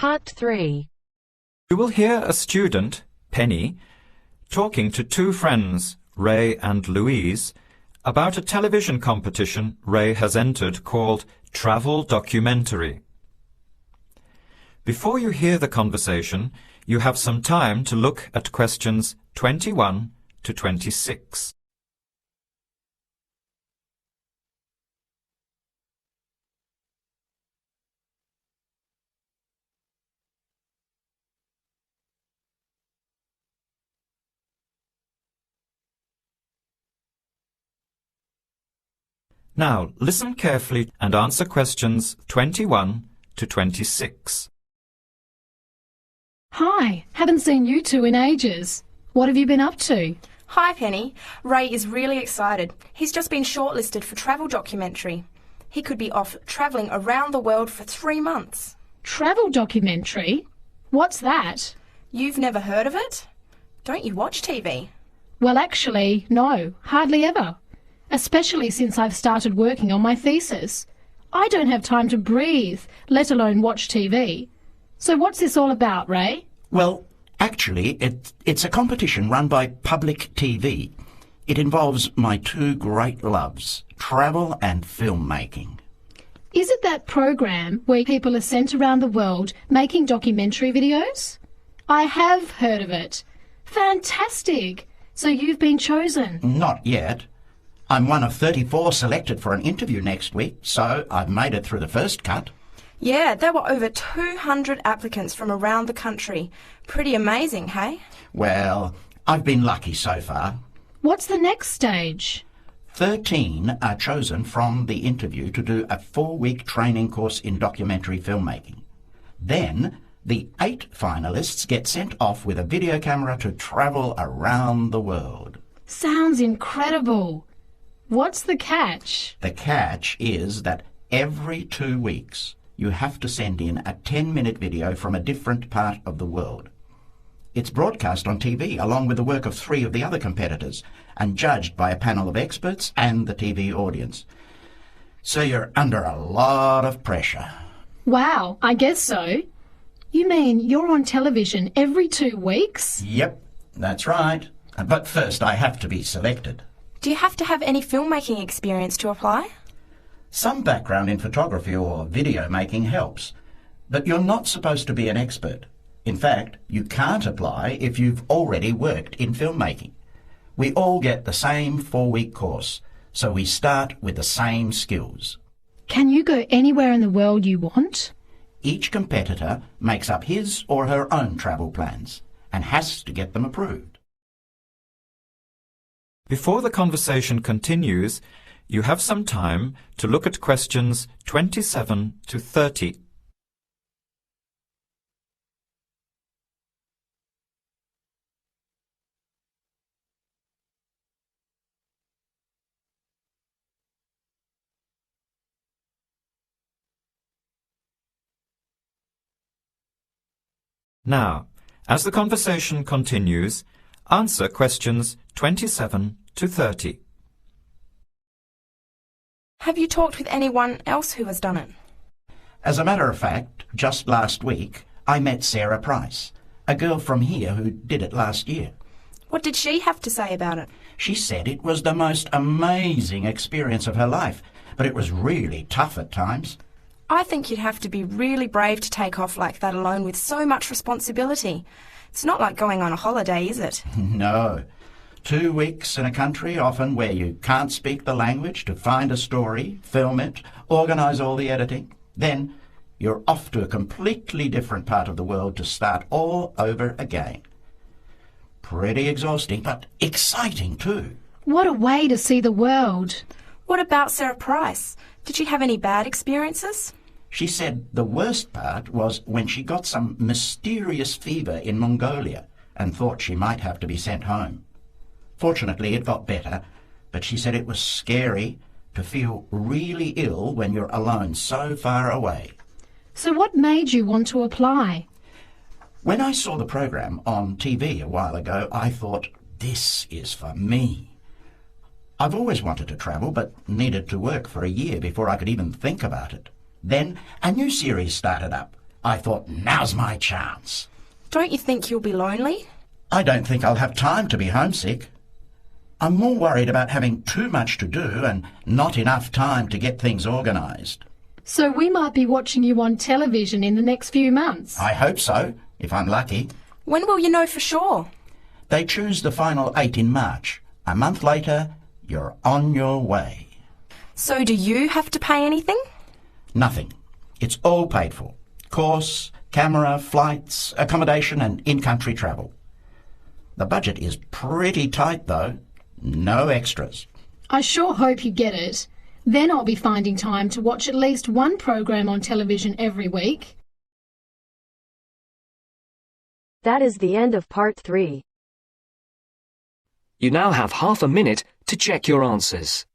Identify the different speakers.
Speaker 1: Part 3.
Speaker 2: You will hear a student, Penny, talking to two friends, Ray and Louise, about a television competition Ray has entered called Travel Documentary. Before you hear the conversation, you have some time to look at questions 21 to 26. Now, listen carefully and answer questions 21 to 26.
Speaker 3: Hi, haven't seen you two in ages. What have you been up to?
Speaker 4: Hi, Penny. Ray is really excited. He's just been shortlisted for Travel Documentary. He could be off travelling around the world for 3 months.
Speaker 3: Travel documentary? What's that?
Speaker 4: You've never heard of it? Don't you watch TV?
Speaker 3: Well, actually, no, hardly ever. Especially since I've started working on my thesis. I don't have time to breathe, let alone watch TV. So what's this all about, Ray?
Speaker 5: Well, actually, it's a competition run by Public TV. It involves my two great loves, travel and filmmaking.
Speaker 3: Is it that program where people are sent around the world making documentary videos? I have heard of it. Fantastic! So you've been chosen?
Speaker 5: Not yet. I'm one of 34 selected for an interview next week, so I've made it through the first cut.
Speaker 4: Yeah, there were over 200 applicants from around the country. Pretty amazing, hey?
Speaker 5: Well, I've been lucky so far.
Speaker 3: What's the next stage?
Speaker 5: 13 are chosen from the interview to do a 4-week training course in documentary filmmaking. Then, the 8 finalists get sent off with a video camera to travel around the world.
Speaker 3: Sounds incredible. What's the catch?
Speaker 5: The catch is that every 2 weeks you have to send in a 10-minute video from a different part of the world. It's broadcast on TV along with the work of 3 of the other competitors and judged by a panel of experts and the TV audience. So you're under a lot of pressure.
Speaker 3: Wow, I guess so. You mean you're on television every 2 weeks?
Speaker 5: Yep, that's right. But first I have to be selected.
Speaker 4: Do you have to have any filmmaking experience to apply?
Speaker 5: Some background in photography or video making helps, but you're not supposed to be an expert. In fact, you can't apply if you've already worked in filmmaking. We all get the same 4-week course, so we start with the same skills.
Speaker 3: Can you go anywhere in the world you want?
Speaker 5: Each competitor makes up his or her own travel plans and has to get them approved.
Speaker 2: Before the conversation continues, you have some time to look at questions 27 to 30. Now, as the conversation continues, answer questions 27 to 30.
Speaker 4: Have you talked with anyone else who has done it?
Speaker 5: As a matter of fact, just last week, I met Sarah Price, a girl from here who did it last year.
Speaker 4: What did she have to say about it?
Speaker 5: She said it was the most amazing experience of her life, but it was really tough at times.
Speaker 4: I think you'd have to be really brave to take off like that alone with so much responsibility. It's not like going on a holiday, is it?
Speaker 5: No. 2 weeks in a country, often where you can't speak the language, to find a story, film it, organise all the editing. Then you're off to a completely different part of the world to start all over again. Pretty exhausting, but exciting too.
Speaker 3: What a way to see the world.
Speaker 4: What about Sarah Price? Did she have any bad experiences?
Speaker 5: She said the worst part was when she got some mysterious fever in Mongolia and thought she might have to be sent home. Fortunately, it got better, but she said it was scary to feel really ill when you're alone so far away.
Speaker 3: So what made you want to apply?
Speaker 5: When I saw the program on TV a while ago, I thought, this is for me. I've always wanted to travel, but needed to work for a year before I could even think about it. Then a new series started up, I thought, now's my chance.
Speaker 4: Don't you think you'll be lonely?
Speaker 5: I don't think I'll have time to be homesick. I'm more worried about having too much to do and not enough time to get things organised.
Speaker 3: So we might be watching you on television in the next few months.
Speaker 5: I hope so, if I'm lucky.
Speaker 4: When will you know for sure?
Speaker 5: They choose the final 8 in March. A month later, you're on your way.
Speaker 4: So do you have to pay anything?
Speaker 5: Nothing. It's all paid for. Course, camera, flights, accommodation and in-country travel. The budget is pretty tight though. No extras.
Speaker 3: I sure hope you get it. Then I'll be finding time to watch at least one program on television every week.
Speaker 1: That is the end of part 3.
Speaker 6: You now have half a minute to check your answers.